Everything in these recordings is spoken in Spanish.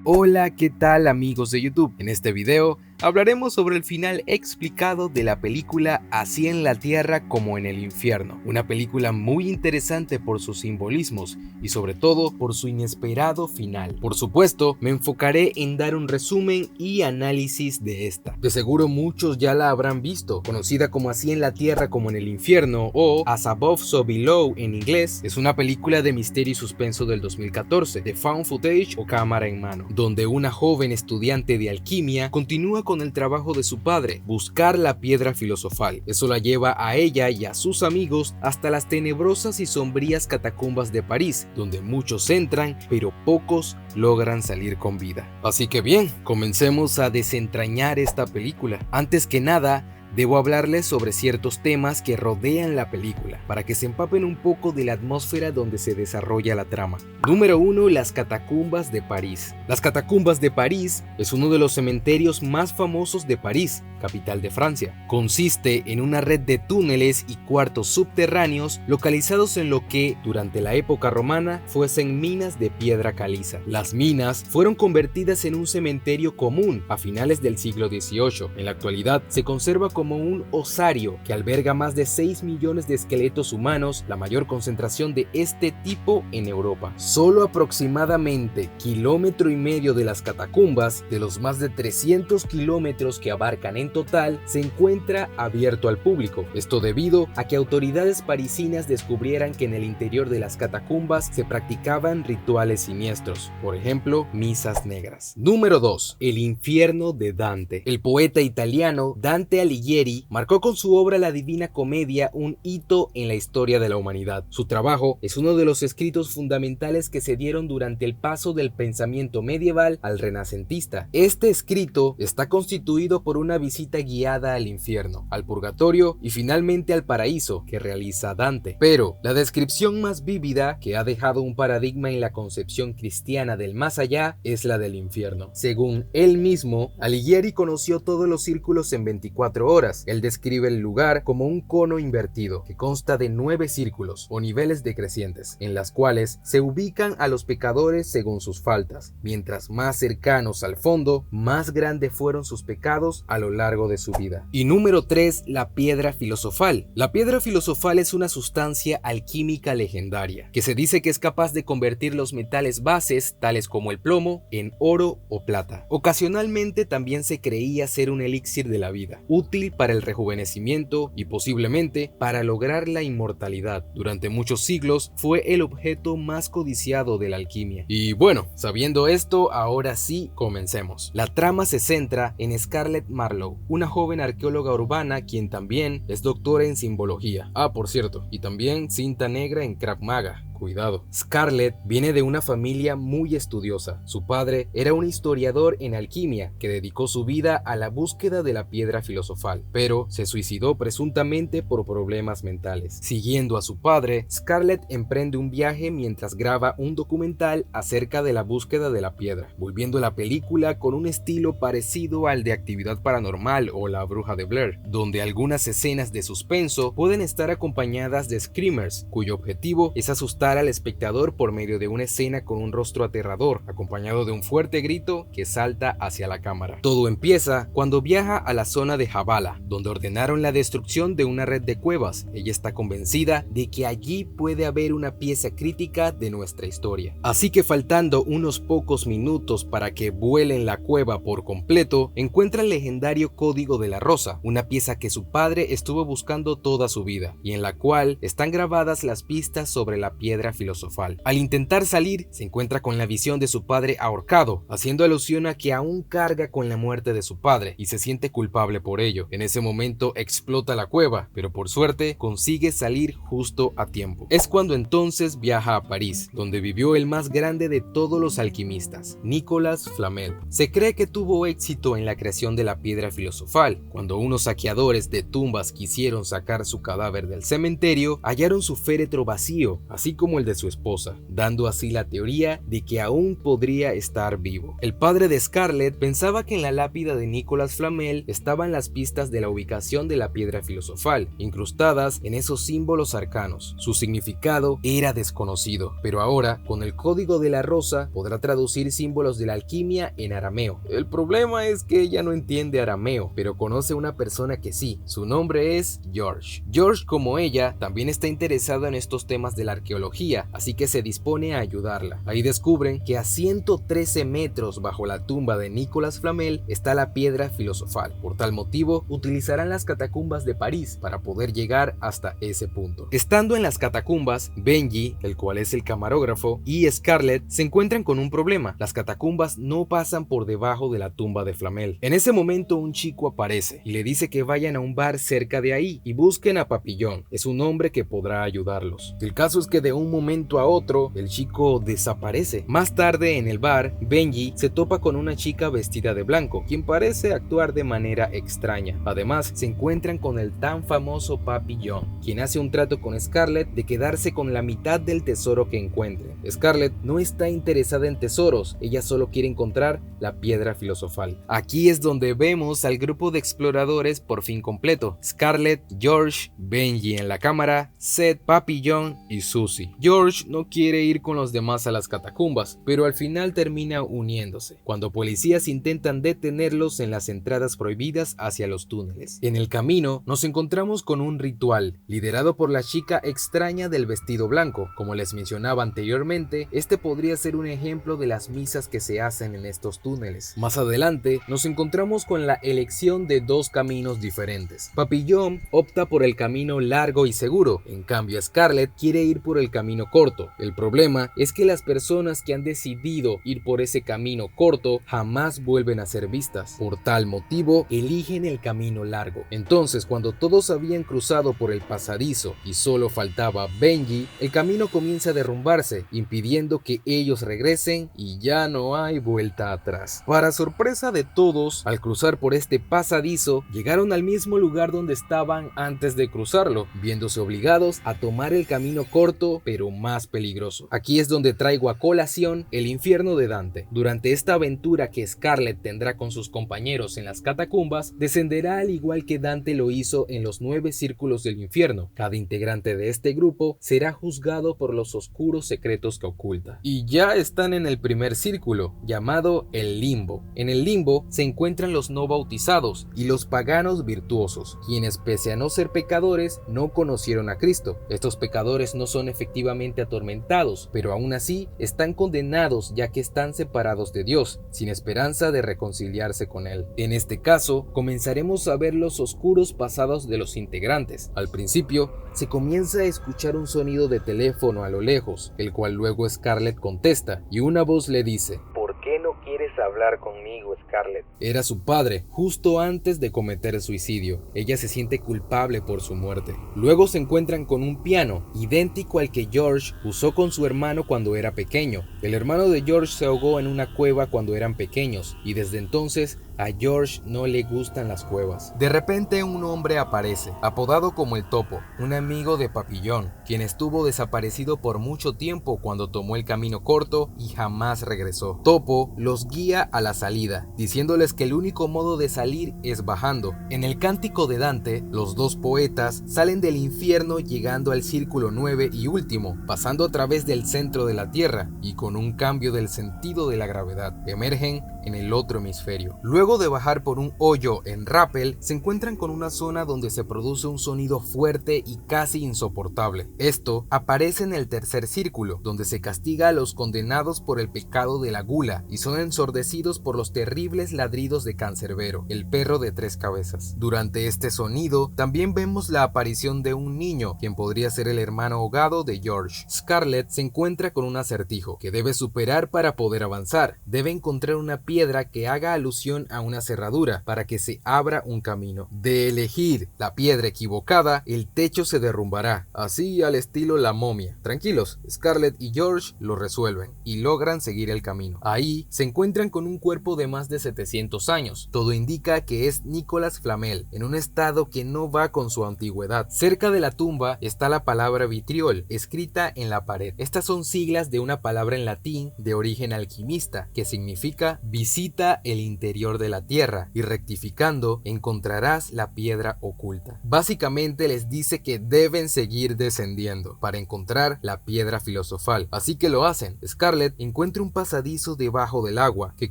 Hola, ¿qué tal amigos de YouTube? En este video hablaremos sobre el final explicado de la película Así en la Tierra como en el Infierno, una película muy interesante por sus simbolismos y sobre todo por su inesperado final. Por supuesto, me enfocaré en dar un resumen y análisis de esta. De seguro muchos ya la habrán visto, conocida como Así en la Tierra como en el Infierno o As Above So Below en inglés. Es una película de misterio y suspenso del 2014, de found footage o cámara en mano, donde una joven estudiante de alquimia continúa con el trabajo de su padre, buscar la piedra filosofal. Eso la lleva a ella y a sus amigos hasta las tenebrosas y sombrías catacumbas de París, donde muchos entran, pero pocos logran salir con vida. Así que bien, comencemos a desentrañar esta película. Antes que nada, debo hablarles sobre ciertos temas que rodean la película, para que se empapen un poco de la atmósfera donde se desarrolla la trama. Número 1. Las catacumbas de París. Las catacumbas de París es uno de los cementerios más famosos de París, capital de Francia. Consiste en una red de túneles y cuartos subterráneos localizados en lo que, durante la época romana, fuesen minas de piedra caliza. Las minas fueron convertidas en un cementerio común a finales del siglo XVIII. En la actualidad se conserva como un osario que alberga más de 6 millones de esqueletos humanos, la mayor concentración de este tipo en Europa. Solo aproximadamente 1,5 kilómetros de las catacumbas, de los más de 300 kilómetros que abarcan en total, se encuentra abierto al público. Esto debido a que autoridades parisinas descubrieran que en el interior de las catacumbas se practicaban rituales siniestros, por ejemplo, misas negras. Número 2. El infierno de Dante. El poeta italiano Dante Alighieri marcó con su obra La Divina Comedia un hito en la historia de la humanidad. Su trabajo es uno de los escritos fundamentales que se dieron durante el paso del pensamiento medieval al renacentista. Este escrito está constituido por una visita guiada al infierno, al purgatorio y finalmente al paraíso que realiza Dante. Pero la descripción más vívida que ha dejado un paradigma en la concepción cristiana del más allá es la del infierno. Según él mismo, Alighieri conoció todos los círculos en 24 horas. Él describe el lugar como un cono invertido que consta de 9 círculos o niveles decrecientes, en las cuales se ubican a los pecadores según sus faltas. Mientras más cercanos al fondo, más grandes fueron sus pecados a lo largo de su vida. Y número 3. La piedra filosofal. La piedra filosofal es una sustancia alquímica legendaria, que se dice que es capaz de convertir los metales bases, tales como el plomo, en oro o plata. Ocasionalmente también se creía ser un elixir de la vida, útil para el rejuvenecimiento y posiblemente para lograr la inmortalidad. Durante muchos siglos fue el objeto más codiciado de la alquimia. Y bueno, sabiendo esto, ahora sí, comencemos. La trama se centra en Scarlett Marlowe, una joven arqueóloga urbana quien también es doctora en simbología. Por cierto, y también cinta negra en Krav Maga. Cuidado. Scarlett viene de una familia muy estudiosa. Su padre era un historiador en alquimia que dedicó su vida a la búsqueda de la piedra filosofal, pero se suicidó presuntamente por problemas mentales. Siguiendo a su padre, Scarlett emprende un viaje mientras graba un documental acerca de la búsqueda de la piedra, volviendo la película con un estilo parecido al de Actividad Paranormal o La Bruja de Blair, donde algunas escenas de suspenso pueden estar acompañadas de screamers, cuyo objetivo es asustar al espectador por medio de una escena con un rostro aterrador, acompañado de un fuerte grito que salta hacia la cámara. Todo empieza cuando viaja a la zona de Jabala, donde ordenaron la destrucción de una red de cuevas. Ella está convencida de que allí puede haber una pieza crítica de nuestra historia. Así que faltando unos pocos minutos para que vuelen la cueva por completo, encuentra el legendario Código de la Rosa, una pieza que su padre estuvo buscando toda su vida, y en la cual están grabadas las pistas sobre la piedra filosofal. Al intentar salir, se encuentra con la visión de su padre ahorcado, haciendo alusión a que aún carga con la muerte de su padre y se siente culpable por ello. En ese momento explota la cueva, pero por suerte consigue salir justo a tiempo. Es cuando entonces viaja a París, donde vivió el más grande de todos los alquimistas, Nicolas Flamel. Se cree que tuvo éxito en la creación de la piedra filosofal. Cuando unos saqueadores de tumbas quisieron sacar su cadáver del cementerio, hallaron su féretro vacío, así como el de su esposa, dando así la teoría de que aún podría estar vivo. El padre de Scarlett pensaba que en la lápida de Nicolas Flamel estaban las pistas de la ubicación de la piedra filosofal, incrustadas en esos símbolos arcanos. Su significado era desconocido, pero ahora, con el código de la rosa, podrá traducir símbolos de la alquimia en arameo. El problema es que ella no entiende arameo, pero conoce a una persona que sí. Su nombre es George. George, como ella, también está interesado en estos temas de la arqueología, así que se dispone a ayudarla. Ahí descubren que a 113 metros bajo la tumba de Nicolas Flamel está la piedra filosofal. Por tal motivo, utilizarán las catacumbas de París para poder llegar hasta ese punto. Estando en las catacumbas, Benji, el cual es el camarógrafo, y Scarlett se encuentran con un problema. Las catacumbas no pasan por debajo de la tumba de Flamel. En ese momento un chico aparece y le dice que vayan a un bar cerca de ahí y busquen a Papillon. Es un hombre que podrá ayudarlos. El caso es que de un momento a otro el chico desaparece. Más tarde en el bar, Benji se topa con una chica vestida de blanco, quien parece actuar de manera extraña. Además, se encuentran con el tan famoso Papillon, quien hace un trato con Scarlett de quedarse con la mitad del tesoro que encuentre. Scarlett no está interesada en tesoros, ella solo quiere encontrar la piedra filosofal. Aquí es donde vemos al grupo de exploradores por fin completo: Scarlett, George, Benji en la cámara, Seth, Papillon y Susie. George no quiere ir con los demás a las catacumbas, pero al final termina uniéndose, cuando policías intentan detenerlos en las entradas prohibidas hacia los túneles. En el camino nos encontramos con un ritual, liderado por la chica extraña del vestido blanco. Como les mencionaba anteriormente, este podría ser un ejemplo de las misas que se hacen en estos túneles. Más adelante nos encontramos con la elección de dos caminos diferentes. Papillon opta por el camino largo y seguro, en cambio Scarlett quiere ir por el camino corto. El problema es que las personas que han decidido ir por ese camino corto jamás vuelven a ser vistas. Por tal motivo, eligen el camino largo. Entonces, cuando todos habían cruzado por el pasadizo y solo faltaba Benji, el camino comienza a derrumbarse, impidiendo que ellos regresen y ya no hay vuelta atrás. Para sorpresa de todos, al cruzar por este pasadizo, llegaron al mismo lugar donde estaban antes de cruzarlo, viéndose obligados a tomar el camino corto pero más peligroso. Aquí es donde traigo a colación el infierno de Dante. Durante esta aventura que Scarlett tendrá con sus compañeros en las catacumbas, descenderá al igual que Dante lo hizo en los 9 círculos del infierno. Cada integrante de este grupo será juzgado por los oscuros secretos que oculta. Y ya están en el primer círculo, llamado el limbo. En el limbo se encuentran los no bautizados y los paganos virtuosos, quienes pese a no ser pecadores, no conocieron a Cristo. Estos pecadores no son efectivamente atormentados, pero aún así están condenados, ya que están separados de Dios, sin esperanza de reconciliarse con Él. En este caso, comenzaremos a ver los oscuros pasados de los integrantes. Al principio, se comienza a escuchar un sonido de teléfono a lo lejos, el cual luego Scarlett contesta, y una voz le dice: ¿Por qué no quieres hablar conmigo, Scarlett? Era su padre, justo antes de cometer el suicidio. Ella se siente culpable por su muerte. Luego se encuentran con un piano, idéntico al que George usó con su hermano cuando era pequeño. El hermano de George se ahogó en una cueva cuando eran pequeños, y desde entonces a George no le gustan las cuevas. De repente un hombre aparece, apodado como el Topo, un amigo de Papillon, quien estuvo desaparecido por mucho tiempo cuando tomó el camino corto y jamás regresó. Topo los guía a la salida, diciéndoles que el único modo de salir es bajando. En el cántico de Dante, los dos poetas salen del infierno llegando al círculo 9 y último, pasando a través del centro de la Tierra y con un cambio del sentido de la gravedad, emergen en el otro hemisferio. Luego de bajar por un hoyo en Rappel, se encuentran con una zona donde se produce un sonido fuerte y casi insoportable. Esto aparece en el tercer círculo, donde se castiga a los condenados por el pecado de la gula y son ensordecidos por los terribles ladridos de Cancerbero, el perro de 3 cabezas. Durante este sonido, también vemos la aparición de un niño, quien podría ser el hermano ahogado de George. Scarlett se encuentra con un acertijo que debe superar para poder avanzar. Debe encontrar una piedra que haga alusión a una cerradura para que se abra un camino. De elegir la piedra equivocada, el techo se derrumbará, así al estilo La Momia. Tranquilos, Scarlett y George lo resuelven y logran seguir el camino. Ahí se encuentran con un cuerpo de más de 700 años. Todo indica que es Nicolas Flamel, en un estado que no va con su antigüedad. Cerca de la tumba está la palabra vitriol, escrita en la pared. Estas son siglas de una palabra en latín de origen alquimista, que significa visita el interior de la tierra y rectificando encontrarás la piedra oculta. Básicamente les dice que deben seguir descendiendo para encontrar la piedra filosofal, así que lo hacen. Scarlett encuentra un pasadizo debajo del agua que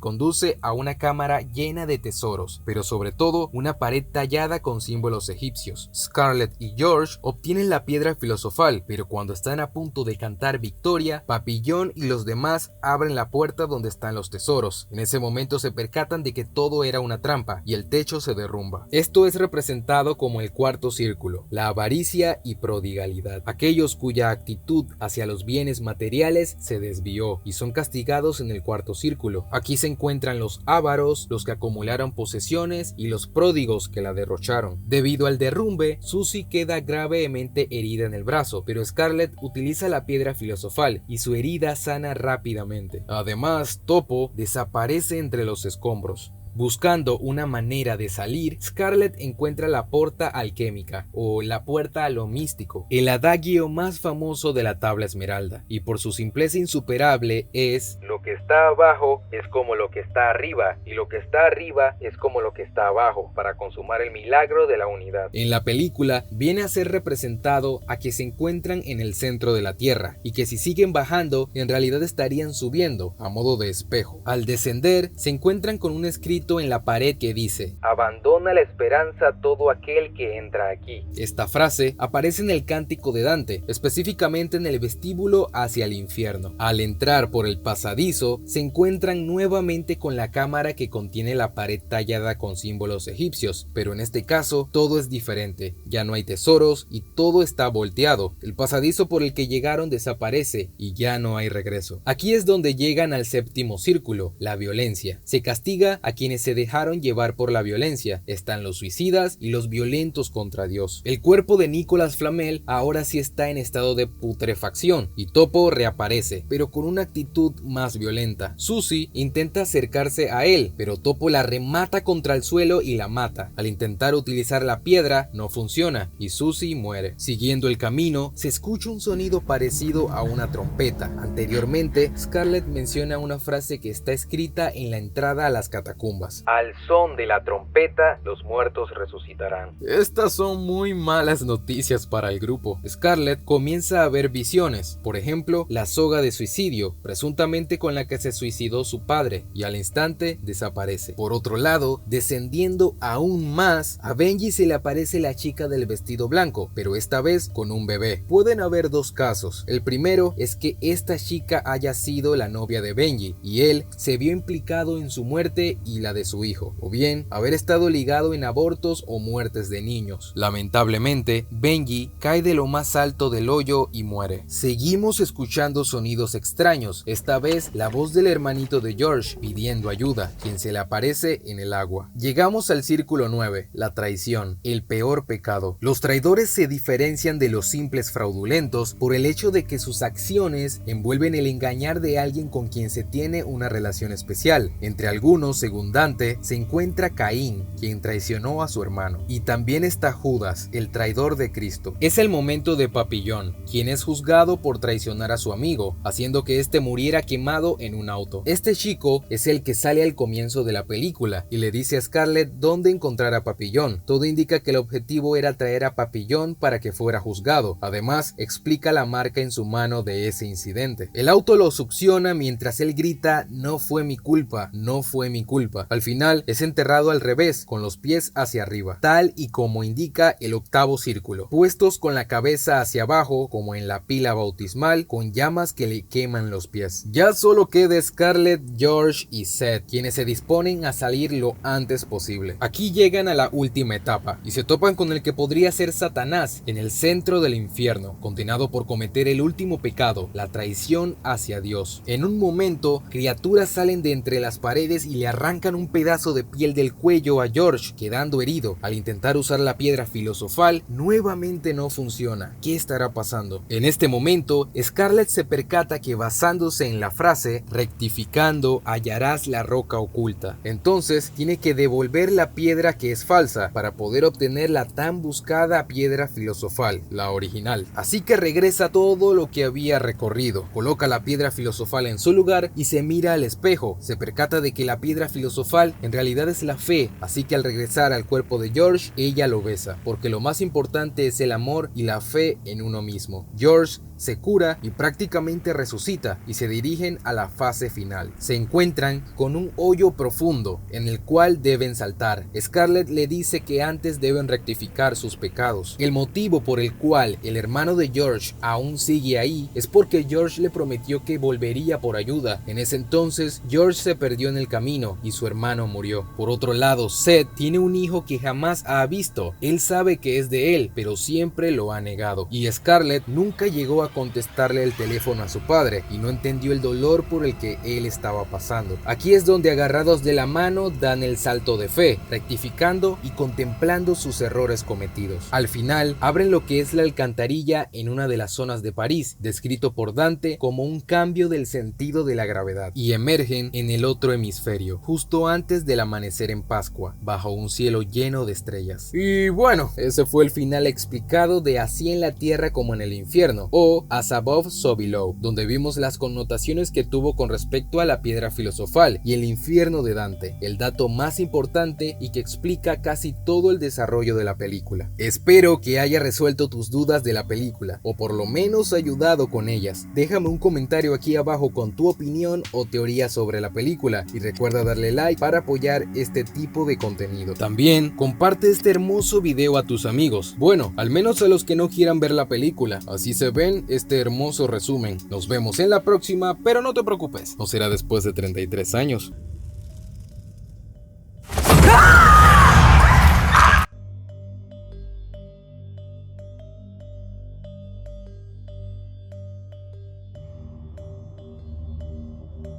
conduce a una cámara llena de tesoros, pero sobre todo una pared tallada con símbolos egipcios. Scarlett y George obtienen la piedra filosofal, pero cuando están a punto de cantar victoria, Papillon y los demás abren la puerta donde están los tesoros. En ese momento se percatan de que todo era una trampa y el techo se derrumba. Esto es representado como el cuarto círculo, la avaricia y prodigalidad. Aquellos cuya actitud hacia los bienes materiales se desvió y son castigados en el cuarto círculo. Aquí se encuentran los ávaros, los que acumularon posesiones y los pródigos que la derrocharon. Debido al derrumbe, Susie queda gravemente herida en el brazo, pero Scarlett utiliza la piedra filosofal y su herida sana rápidamente. Además, Topo desaparece entre los escombros. Buscando una manera de salir, Scarlett encuentra la porta alquémica o la puerta a lo místico, el adagio más famoso de la tabla esmeralda, y por su simpleza insuperable es: lo que está abajo es como lo que está arriba, y lo que está arriba es como lo que está abajo, para consumar el milagro de la unidad. En la película viene a ser representado a que se encuentran en el centro de la Tierra, y que si siguen bajando, en realidad estarían subiendo, a modo de espejo. Al descender, se encuentran con un escrito en la pared que dice: abandona la esperanza a todo aquel que entra aquí. Esta frase aparece en el Cántico de Dante, específicamente en el vestíbulo hacia el infierno. Al entrar por el pasadizo, se encuentran nuevamente con la cámara que contiene la pared tallada con símbolos egipcios, pero en este caso todo es diferente. Ya no hay tesoros y todo está volteado. El pasadizo por el que llegaron desaparece y ya no hay regreso. Aquí es donde llegan al séptimo círculo, la violencia. Se castiga a quienes se dejaron llevar por la violencia. Están los suicidas y los violentos contra Dios. El cuerpo de Nicolas Flamel ahora sí está en estado de putrefacción y Topo reaparece, pero con una actitud más violenta. Susie intenta acercarse a él, pero Topo la remata contra el suelo y la mata. Al intentar utilizar la piedra, no funciona y Susie muere. Siguiendo el camino, se escucha un sonido parecido a una trompeta. Anteriormente, Scarlett menciona una frase que está escrita en la entrada a las catacumbas. Al son de la trompeta, los muertos resucitarán. Estas son muy malas noticias para el grupo. Scarlett comienza a ver visiones, por ejemplo, la soga de suicidio, presuntamente con la que se suicidó su padre, y al instante desaparece. Por otro lado, descendiendo aún más, a Benji se le aparece la chica del vestido blanco, pero esta vez con un bebé. Pueden haber dos casos. El primero es que esta chica haya sido la novia de Benji, y él se vio implicado en su muerte y la de su hijo, o bien haber estado ligado en abortos o muertes de niños. Lamentablemente, Benji cae de lo más alto del hoyo y muere. Seguimos escuchando sonidos extraños, esta vez la voz del hermanito de George pidiendo ayuda, quien se le aparece en el agua. Llegamos al círculo 9, la traición, el peor pecado. Los traidores se diferencian de los simples fraudulentos por el hecho de que sus acciones envuelven el engañar de alguien con quien se tiene una relación especial. Entre algunos, según Dante, se encuentra Caín, quien traicionó a su hermano, y también está Judas, el traidor de Cristo. Es el momento de Papillon, quien es juzgado por traicionar a su amigo, haciendo que este muriera quemado en un auto. Este chico es el que sale al comienzo de la película y le dice a Scarlett dónde encontrar a Papillon. Todo indica que el objetivo era traer a Papillon para que fuera juzgado. Además, explica la marca en su mano de ese incidente. El auto lo succiona mientras él grita: no fue mi culpa, no fue mi culpa. Al final es enterrado al revés, con los pies hacia arriba, tal y como indica el octavo círculo, puestos con la cabeza hacia abajo como en la pila bautismal, con llamas que le queman los pies. Ya solo queda Scarlett, George y Seth, quienes se disponen a salir lo antes posible. Aquí llegan a la última etapa y se topan con el que podría ser Satanás en el centro del infierno, condenado por cometer el último pecado, la traición hacia Dios. En un momento, criaturas salen de entre las paredes y le arrancan un pedazo de piel del cuello a George, quedando herido. Al intentar usar la piedra filosofal, nuevamente no funciona. ¿Qué estará pasando? En este momento, Scarlett se percata que basándose en la frase rectificando hallarás la roca oculta, entonces tiene que devolver la piedra que es falsa para poder obtener la tan buscada piedra filosofal, la original. Así que regresa todo lo que había recorrido, coloca la piedra filosofal en su lugar y se mira al espejo. Se percata de que la piedra filosofal en realidad es la fe, así que al regresar al cuerpo de George, ella lo besa, porque lo más importante es el amor y la fe en uno mismo. George se cura y prácticamente resucita y se dirigen a la fase final. Se encuentran con un hoyo profundo en el cual deben saltar. Scarlett le dice que antes deben rectificar sus pecados. El motivo por el cual el hermano de George aún sigue ahí es porque George le prometió que volvería por ayuda. En ese entonces George se perdió en el camino y su hermano murió. Por otro lado, Seth tiene un hijo que jamás ha visto. Él sabe que es de él, pero siempre lo ha negado. Y Scarlett nunca llegó a contestarle el teléfono a su padre y no entendió el dolor por el que él estaba pasando. Aquí es donde agarrados de la mano dan el salto de fe, rectificando y contemplando sus errores cometidos. Al final abren lo que es la alcantarilla en una de las zonas de París, descrito por Dante como un cambio del sentido de la gravedad, y emergen en el otro hemisferio, justo antes del amanecer en Pascua, bajo un cielo lleno de estrellas. Y bueno, ese fue el final explicado de Así en la Tierra como en el Infierno, o As Above, So Below, donde vimos las connotaciones que tuvo con respecto a la piedra filosofal y el infierno de Dante, el dato más importante y que explica casi todo el desarrollo de la película. Espero que haya resuelto tus dudas de la película, o por lo menos ayudado con ellas. Déjame un comentario aquí abajo con tu opinión o teoría sobre la película, y recuerda darle like para apoyar este tipo de contenido. También comparte este hermoso video a tus amigos, bueno, al menos a los que no quieran ver la película, así se ven este hermoso resumen. Nos vemos en la próxima, pero no te preocupes, no será después de 33 años.